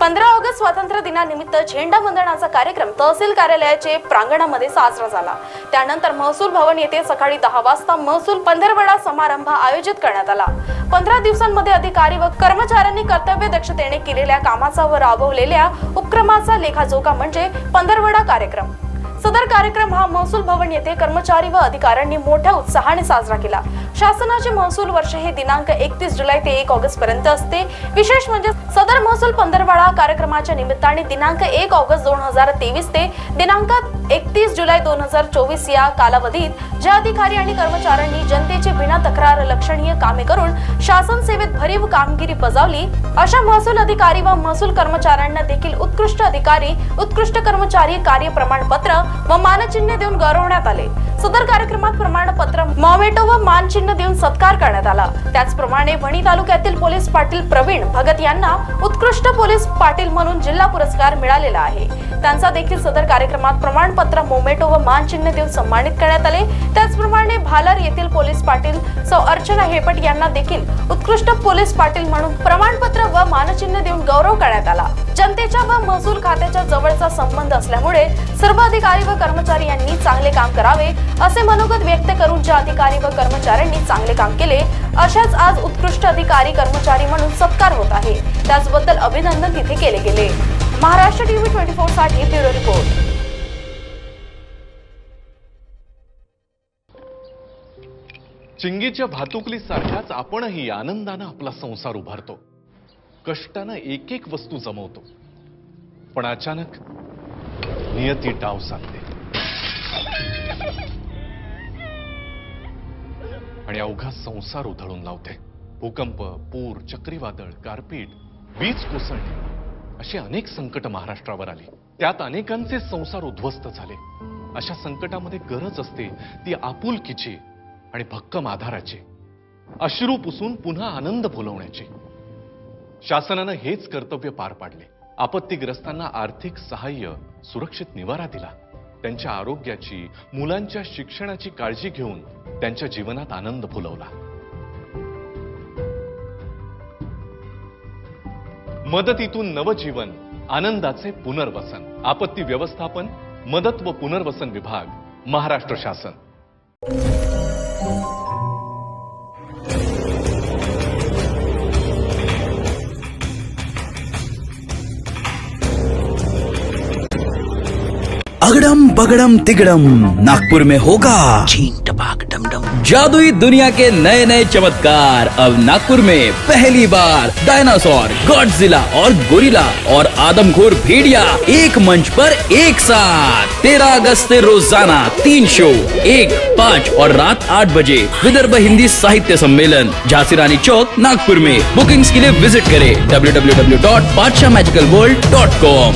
15 August स्वातंत्र्य दिनानिमित्त झेंडा वंदनाचा कार्यक्रम तहसील कार्यालयाचे प्रांगणामध्ये साजरा झाला। त्यानंतर महसूल भवन येथे सकाळी 10 वाजता महसूल पंधरवडा समारंभ आयोजित करण्यात आला। 15 दिवसांमध्ये अधिकारी व कर्मचाऱ्यांनी कर्तव्य दक्षतेने केलेल्या कामाचा व राबवलेल्या उपक्रमाचा लेखाजोखा म्हणजे पंधरवडा कार्यक्रम। सदर कार्यक्रम हा महसूल भवन येथे कर्मचारी व अधिकाऱ्यांनी मोठ्या उत्साहाने साजरा केला। शासनाचे महसूल वर्ष हे दिनांक 31 जुलै ते 1 ऑगस्ट पर्यंत असते। विशेष म्हणजे सदर महसूल पंधरवडा कार्यक्रमाच्या निमित्ताने दिनांक 1 ऑगस्ट 2023 ते दिनांक 31 जुलै 2024 या कालावधीत ज्या अधिकारी आणि कर्मचाऱ्यांनी जनतेचे बिना तक्रार लक्षणीय कामे करून शासन सेवेत भरीव कामगिरी बजावली अशा महसूल अधिकारी व महसूल कर्मचाऱ्यांना देखील उत्कृष्ट अधिकारी, उत्कृष्ट कर्मचारी कार्य प्रमाणपत्र व मानचिन्ह देऊन गौरवण्यात आले। सदर कार्यक्रमात प्रमाणपत्र, मोमेंटो व मानचिन्ह देऊन सत्कार करण्यात आला। त्याचप्रमाणे वणी तालुक्यातील पोलीस पाटील प्रवीण भगत यांना उत्कृष्ट पोलीस पाटील म्हणून जिल्हा पुरस्कार मिळालेला आहे। त्यांचा देखील सदर कार्यक्रमात प्रमाणपत्र, मोमेंटो व मानचिन्ह देऊन सन्मानित करण्यात आले। त्याचप्रमाणे भालार येथील पोलीस पाटील सौ अर्चना हेपट यांना देखील उत्कृष्ट पोलीस पाटील म्हणून प्रमाणपत्र व मानचिन्ह देऊन गौरव करण्यात आला। जनतेच्या व महसूल खात्याच्या जवळचा संबंध असल्यामुळे सर्व अधिकारी व कर्मचारी यांनी चांगले काम करावे असे मनोगत व्यक्त करून ज्या अधिकारी व कर्मचाऱ्यांनी चांगले काम केले अशाच आज उत्कृष्ट अधिकारी कर्मचारी म्हणून सत्कार होत आहे। त्याचबद्दल अभिनंदन तिथे केले गेले। महाराष्ट्र टीव्ही 24 साठी ब्युरो रिपोर्ट। चिंगीच्या भातुकली सारखाच आपणही आनंदाने आपला संसार उभारतो, कष्टाने एक एक वस्तू जमवतो, पण अचानक नियती डाव साधते आणि अवघा संसार उधळून लावते। भूकंप, पूर, चक्रीवादळ, गारपीट, वीज कोसळणे अशी अनेक संकट महाराष्ट्रावर आली। त्यात अनेकांचे संसार उद्ध्वस्त झाले। अशा संकटामध्ये गरज असते ती आपुलकीची आणि भक्कम आधाराची, अश्रू पुसून पुन्हा आनंद फुलवण्याची। शासनाने हेच कर्तव्य पार पाडले। आपत्तीग्रस्तांना आर्थिक सहाय्य, सुरक्षित निवारा दिला। त्यांच्या आरोग्याची, मुलांच्या शिक्षणाची काळजी घेऊन त्यांच्या जीवनात आनंद फुलवला। मदतीतून नवजीवन, आनंदाचे पुनर्वसन। आपत्ती व्यवस्थापन, मदत व पुनर्वसन विभाग, महाराष्ट्र शासन। अगड़म बगड़म तिगड़म नागपुर में होगा जादुई दुनिया के नए नए चमत्कार। अब नागपुर में पहली बार डायनासोर, गॉडजिला और गोरिल्ला और आदमखोर भेड़िया एक मंच पर एक साथ। 13 अगस्त से रोजाना 3 शो, 1, 5 और रात 8 बजे विदर्भ हिंदी साहित्य सम्मेलन, झांसी रानी चौक, नागपुर में। बुकिंग्स के लिए विजिट करें www.badshahmagicalworld.com।